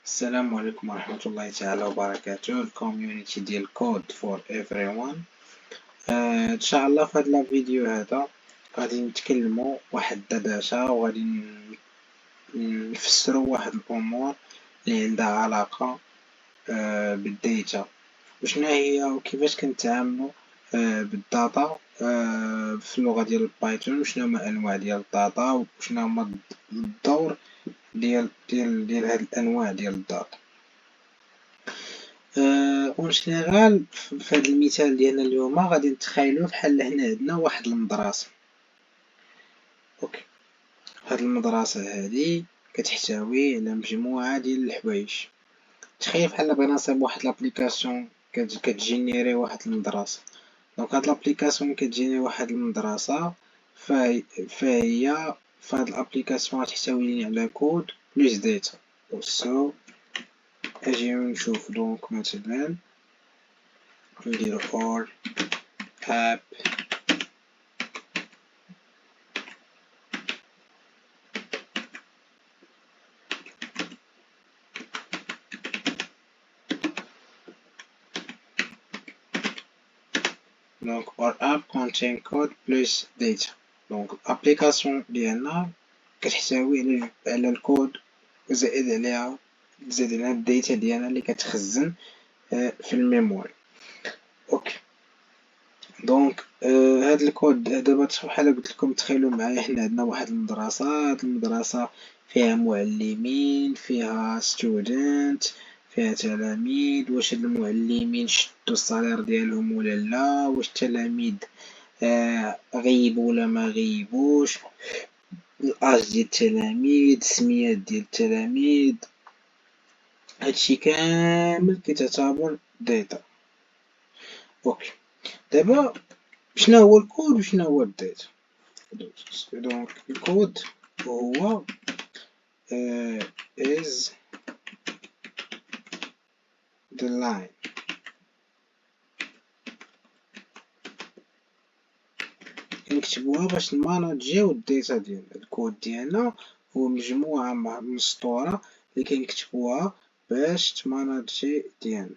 السلام عليكم ورحمة الله تعالى وبركاته. الكوميونيتي ديال كود فور everyone. ان شاء الله في هذا الفيديو هذا غادي نتكلموا واحد الدردشة وغادي نفسروا واحد الامور اللي عندها علاقة بالديتا، وشنا هي وكيفاش كنتعاملوا بالداتا في اللغة ديال البايثون، وشنا هما انواع ديال الداتا وشنا هما الدور ديال هاد الانواع ديال الداتا. اون جينيرال في هذا المثال ديالنا اليوم غادي نتخيلوا بحال هنا عندنا واحد المدرسه. اوكي، هاد المدرسه هذه كتحتوي على مجموعه ديال الحوايج. تخيل بحال بغينا نصايب واحد لابليكاسيون كتجينيري واحد المدرسه. دونك هاد لابليكاسيون كتجينيري واحد المدرسه، فهي فهاد الابليكاسيون غتحتوي على كود بلس داتا. سو اجيو نشوف دونك مثلا نديرو for app دونك or app contain code plus data. دونك الابليكاسيون ديالنا كتحتوي على الكود وزائد عليها الداتا ديالنا اللي كتخزن في الميموري. اوكي، دونك هاد الكود دابا بحال قلت لكم تخيلوا معايا حنا عندنا واحد المدرسه. هاد المدرسه فيها معلمين، فيها ستودنت، فيها تلاميذ. واش هاد المعلمين شدوا الصالير ديالهم ولا لا؟ واش التلاميذ غيبوا ولا ما غيبوش؟ الاج ديال التلاميذ، السميات ديال التلاميذ، هادشي كامل كتعتبر داتا. اوكي، دابا شنو هو الكود وشنو هو الداتا؟ دونك الكود هو is the line كنكتبوها باش نماناجيو الداتا ديالنا. الكود ديالنا هو مجموعة مسطورة اللي كنكتبوها باش تماناجي ديالنا.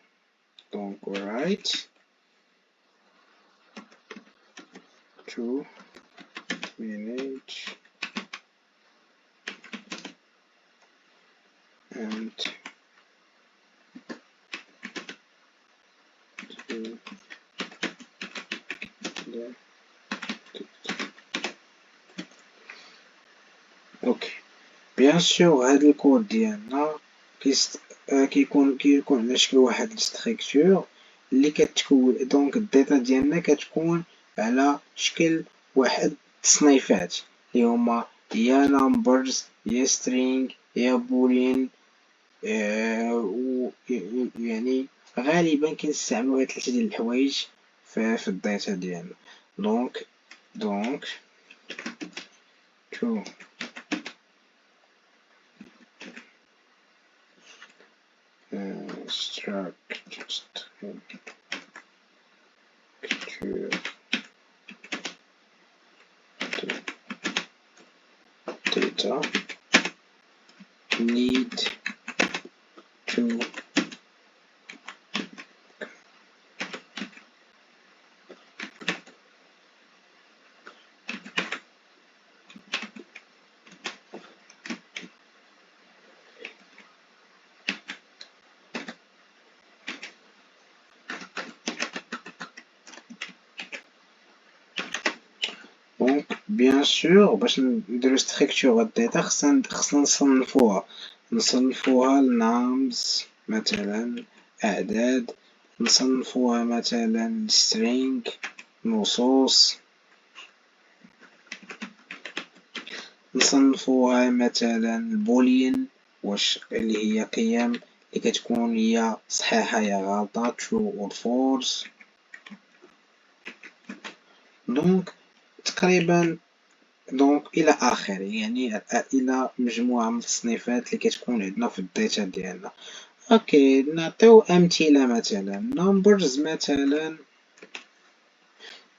دونك write to manage and to the اوكي. بيان سور هاد الكود ديالنا كيكون على شكل واحد الستركتور اللي كتكون. دونك الداتا ديالنا كتكون على شكل واحد التصنيفات اللي هما يا نمبرز يا سترينغ يا بولين. يعني غالبا كنستعملو هاد ثلاثة ديال الحوايج في الداتا ديالنا. دونك to structure data need to دونك بيان سور باش نديرو ستركتور الداتا خصنا نصنفوها لنامز مثلا اعداد، نصنفوها مثلا string نصوص، نصنفوها مثلا بولين واش اللي هي قيم اللي كتكون هي صحيحة يا غلطة true or false. دونك تقريبا دونك الى اخره، يعني الى مجموعة من التصنيفات اللي كتكون عندنا في الداتا ديالنا. اوكي، نعطيو امثلة مثلا numbers مثلا.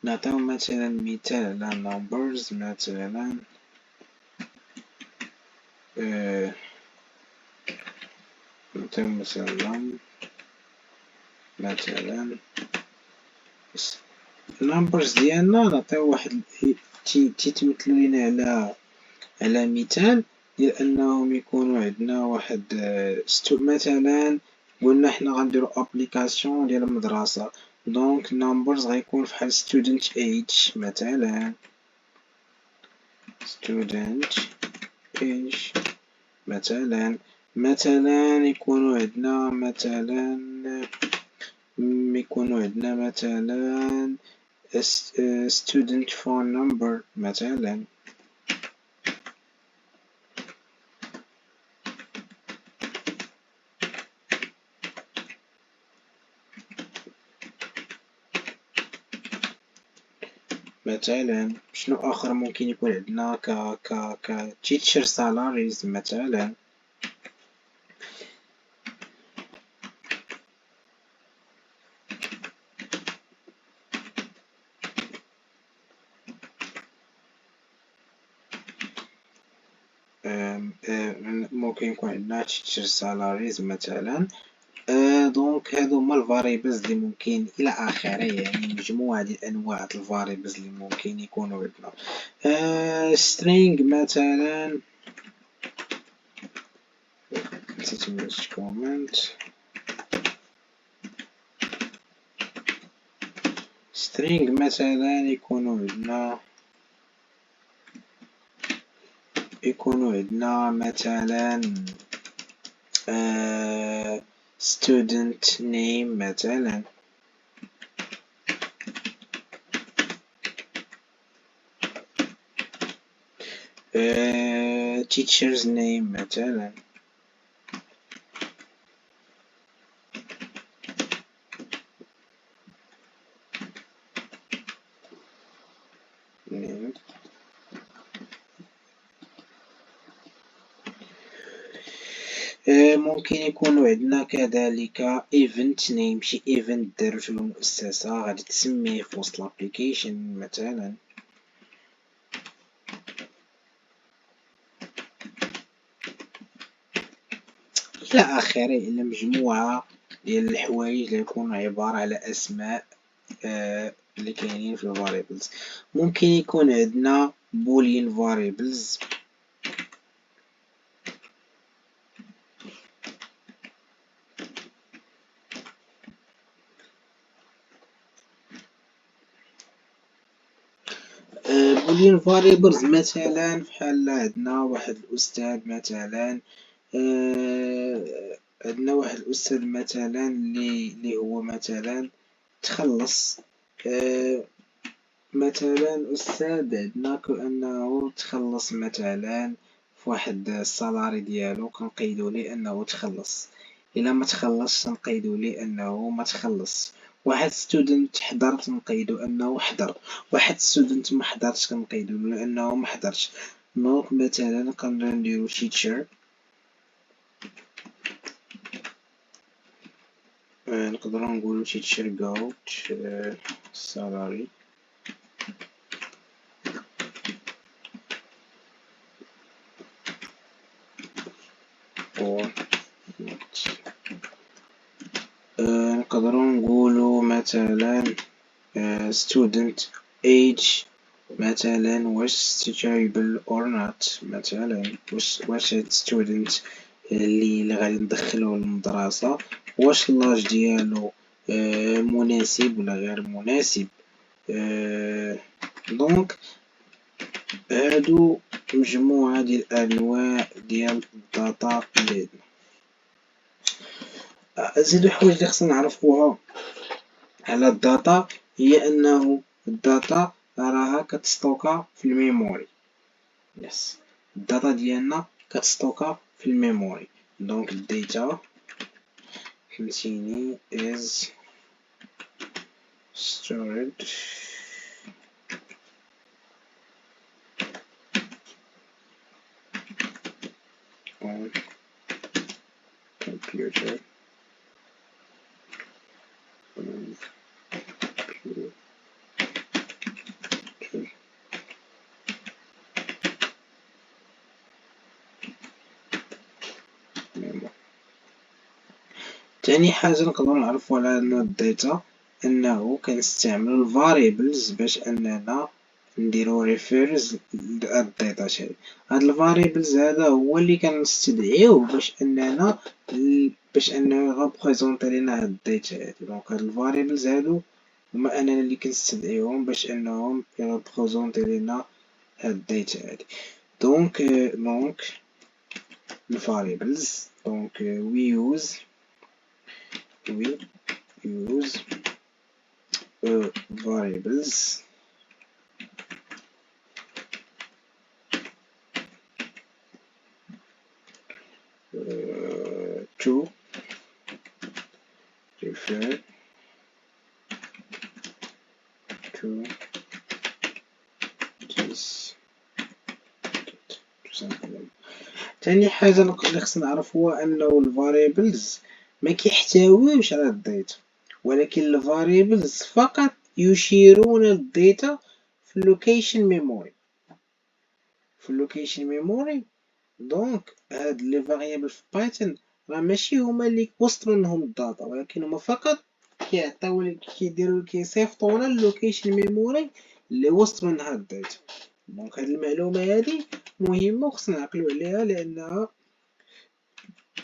نعطيو مثلا مثال على numbers مثلا نعطيو مثلا النمبرز ديالنا نعطيو واحد تيتمثلو لينا على مثال ديال انهم يكونوا عندنا واحد مثلا قلنا حنا غنديرو ابليكاسيون ديال المدرسة، دونك نمبرز غيكون فحال student age مثلا student age مثلا يكونوا عندنا مثلا student phone number مثلا. شنو اخر ممكن يكون عندنا ك teacher salaries مثلا. ممكن يكون عندنا teacher salaries مثلا. دونك هادو هما الفاريبلز اللي ممكن الى اخره، يعني مجموعة ديال انواع الفاريبلز اللي ممكن يكونوا عندنا. string مثلا string مثلا يكونوا عندنا مثلا student name مثلا. teacher's name مثلا. ممكن يكونوا عندنا كذلك event name، شي event دارته المؤسسة غادي تسميه في وسط الابليكيشن مثلا. الى اخره، الى مجموعة ديال الحوايج اللي يكونوا عبارة على اسماء اللي كاينين في الفاريبلز. ممكن يكون عندنا boolean variables. boolean variables مثلا فحال عندنا واحد الأستاذ مثلا، عندنا واحد الأستاذ مثلا اللي هو مثلا تخلص. مثلا أستاذ عندنا كأنه تخلص مثلا فواحد السالاري ديالو كنقيدو ليه أنه تخلص، إلا ما تخلصش تنقيدو ليه أنه ما تخلص. واحد ستودنت حضر تنقيدو أنه حضر، واحد ستودنت ما حضرش كنقيدو له أنه ما حضرش. دونك مثلا كنبداو نديرو teacher، نقدرو نقولو teacher got salary or not. نقدرو نقولو مثلا student age مثلا واش teachable or not مثلا، واش هاد student اللي غادي ندخلوه للمدرسة واش لاج ديالو مناسب ولا غير مناسب. دونك هادو مجموعة ديال الأنواع ديال الداتا اللي عندنا. زيدو حوايج اللي خصنا نعرفوها على الداتا هي أنه الداتا راها كتستوكا في الميموري. الداتا ديالنا كتستوكا في الميموري. دونك الداتا فهمتيني is stored on computer memory. تاني حاجة نقدرو نعرفو على الداتا أنه كنستعملو الفاريبلز باش أننا نديرو ريفيرز للداتا شي. هاد الفاريبلز هذا هو اللي كنستدعيوه باش أنه يغوبريزونطي لينا هاد الداتا هادي. دونك هاد الفاريبلز هادو هما أننا اللي كنستدعيوهم باش أنهم يغوبريزونطي لينا هاد الداتا هادي. دونك الفاريبلز we use variables to refer to this تاني حاجة اللي خصنا نعرف هو أنه الفاريبلز ما كيحتويوش على الداتا، ولكن الفاريبلز فقط يشيرون الداتا في اللوكيشن ميموري. دونك هاد لي فاريابل في بايثون راه ماشي هما اللي وسط منهم الداتا، ولكن هما فقط كيصيفطونا اللوكيشن ميموري اللي وسط منها الداتا. دونك هاد المعلومة هادي مهمة وخصنا نعقلو عليها لأنها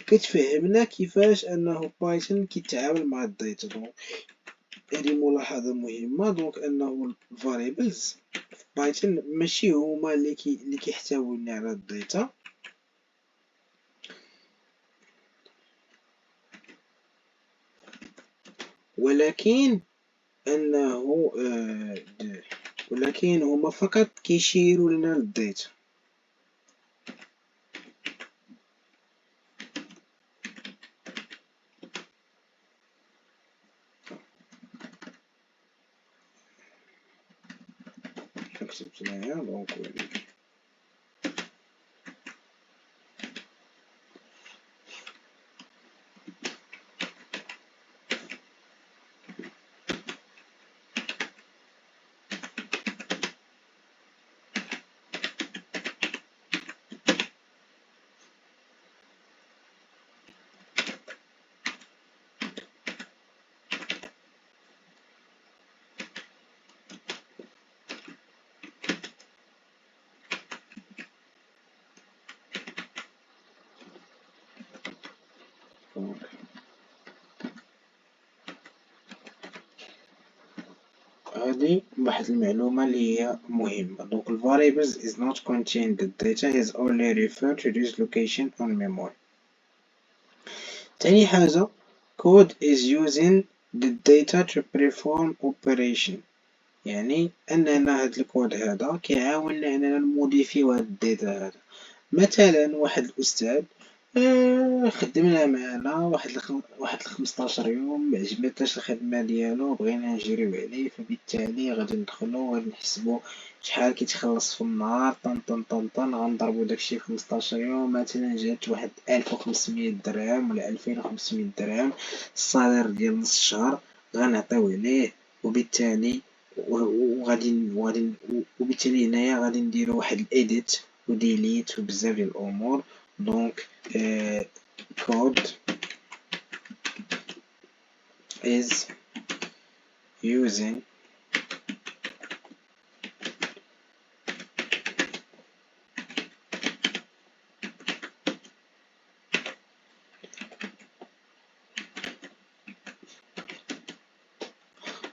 كتفهمنا كيفاش أنه بايثون كيتعامل مع الداتا. دونك هادي ملاحظة مهمة. دونك أنه الفاريبلز في بايثون ماشي هما اللي كيحتويو على الداتا، ولكن هما فقط كيشيروا لنا للداتا. كتبت هنايا دونك هذه واحد المعلومة اللي هي مهمة. دونك ال variables is not contain the data is only refer to this location on memory. تاني حاجة code is using the data to perform operation، يعني أننا هاد الكود هذا كيعاوننا أننا نموديفيو هاد الداتا هذا. مثلا واحد الأستاذ خدمنا معنا واحد 15 يوم، معجبتناش الخدمة ديالو، بغينا نجريو عليه، فبالتالي غادي ندخلو غادي نحسبو شحال كيتخلص في النهار طن غنضربو داكشي في 15 يوم. مثلا جات واحد 1500 درهم ولا 2500 درهم الصالير ديال نص الشهر غنعطيو عليه، وبالتالي هنايا غادي نديرو واحد الإيديت وديليت وبزاف ديال الأمور. دونك code is using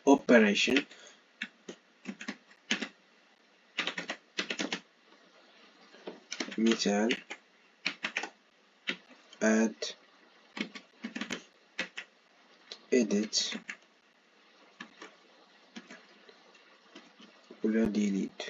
operation مثال add edit ولا delete.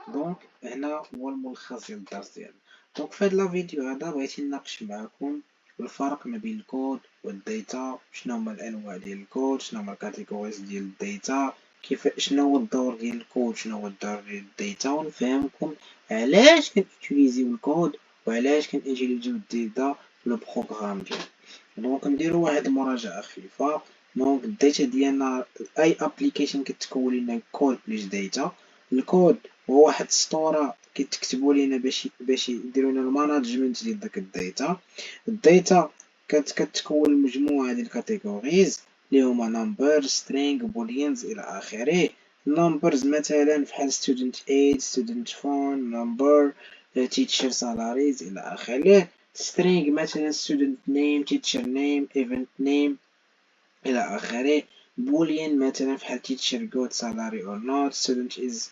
دونك هنا هو الملخص ديال الدرس ديالنا. دونك في هاد لا فيديو هذا بغيت نناقش معكم الفرق ما بين الكود والداتا، شنو هما الانواع ديال الكود، شنو هما الكاتيجوريز ديال الداتا، شنو هو الدور ديال الكود، شنو هو الدور ديال الداتا، ونفهمكم علاش كنوتيليزيو الكود وعلاش كنوتيليزيو الداتا في لو بروغرام ديالنا. دونك نديرو واحد المراجعة خفيفة. دونك الداتا ديالنا اي ابليكيشن كتكون لنا كود بلس داتا. الكود هو واحد السطوره كتكتبوا لينا باش يديروا لنا الماناجمنت ديال داك الداتا. الداتا كتكون مجموعه ديال الكاتيجوريز اللي هما نمبر string booleans الى اخره. numbers مثلا فحال student age student phone number teacher salaries الى اخره. string مثلا student name teacher name event name إلى آخره. boolean مثلا فحال teacher got salary or not student is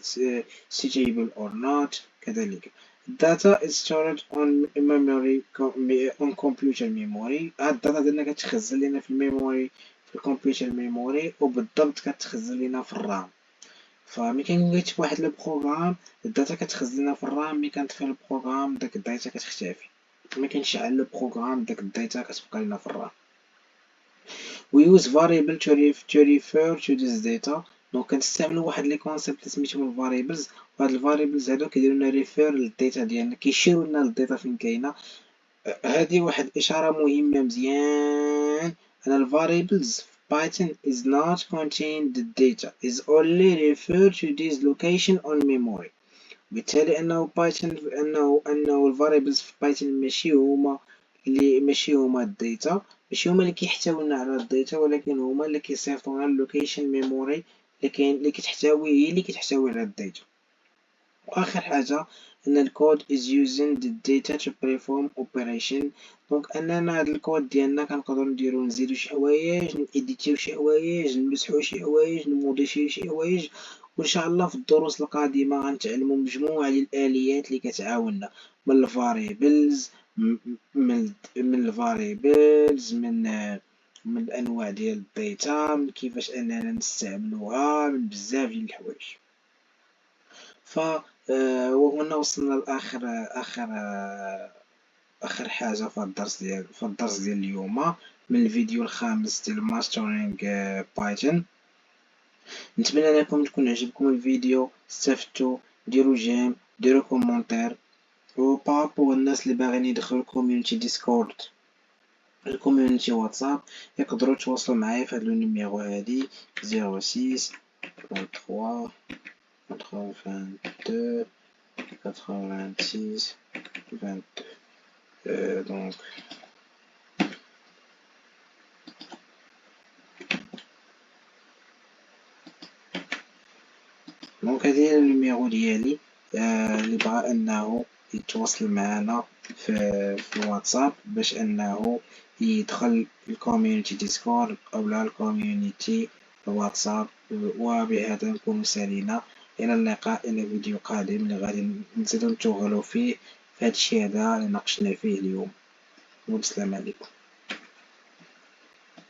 suitable or not كذلك. data is stored on memory on computer memory. هاد الداتا ديالنا كتخزن لينا في الميموري في الكمبيوتر ميموري وبالضبط كتخزن لينا في الرام. فملي كنكتب واحد البروغرام الداتا كتخزن لينا في الرام، ملي كنطفي البروغرام داك الداتا كتختفي، ملي كنشعل البروغرام داك الداتا كتبقى لينا في الرام. we use variable to refer to this data. دونك كنستعملوا واحد لي كونسيبت سميتهم variables، وهاد الفاريبلز هادو كيديروا لنا ريفير للداتا ديالنا، كيشيروا لنا للداتا فين كاينه. هذه واحد الاشاره مهمه مزيان، ان الفاريبلز في Python is not contain the data is only refer to this location on memory. بالتالي انه بايثون انه الفاريبلز في بايثون ماشي هما الداتا، ماشي هما اللي كيحتوينا على الداتا، ولكن هما اللي كيصيفطونا اللوكيشن ميموري اللي كاين اللي كتحتوي هي اللي كتحتوي على الداتا. واخر حاجه ان الكود is using the data to perform operation. دونك اننا هاد الكود ديالنا كنقدروا نزيدو شي حوايج، نيديتيو شي حوايج، نمسحو شي حوايج، نموديفيو شي حوايج. وان شاء الله في الدروس القادمه غنتعلموا مجموعه ديال الاليات اللي كتعاوننا من الفاريبلز من الانواع ديال الداتا، من كيفاش اننا نستعملوها، من بزاف ديال الحوايج. ف وهنا وصلنا لاخر اخر حاجه في الدرس ديال اليوم من الفيديو الخامس ديال ماسترينغ بايثون. نتمنى انكم تكون عجبكم الفيديو، استفدتوا. ديروا جيم، ديروا كومونتير، و بابو الناس اللي باغيين يدخلوا الكوميونيتي ديسكورد الكوميونيتي واتساب يقدروا يتواصلوا معايا في هاد النيميرو هادي 06 23 82 86 22. دونك هذه هي النيميرو ديالي اللي بغى انه يتواصل معنا في الواتساب باش انه يدخل الكوميونيتي ديسكورد او الكوميونيتي الواتساب. وبهذا نكون سالينا، الى اللقاء، الى فيديو قادم اللي غادي نزيدو نتوغلو فيه في هادشي هذا اللي ناقشنا فيه اليوم. والسلام عليكم.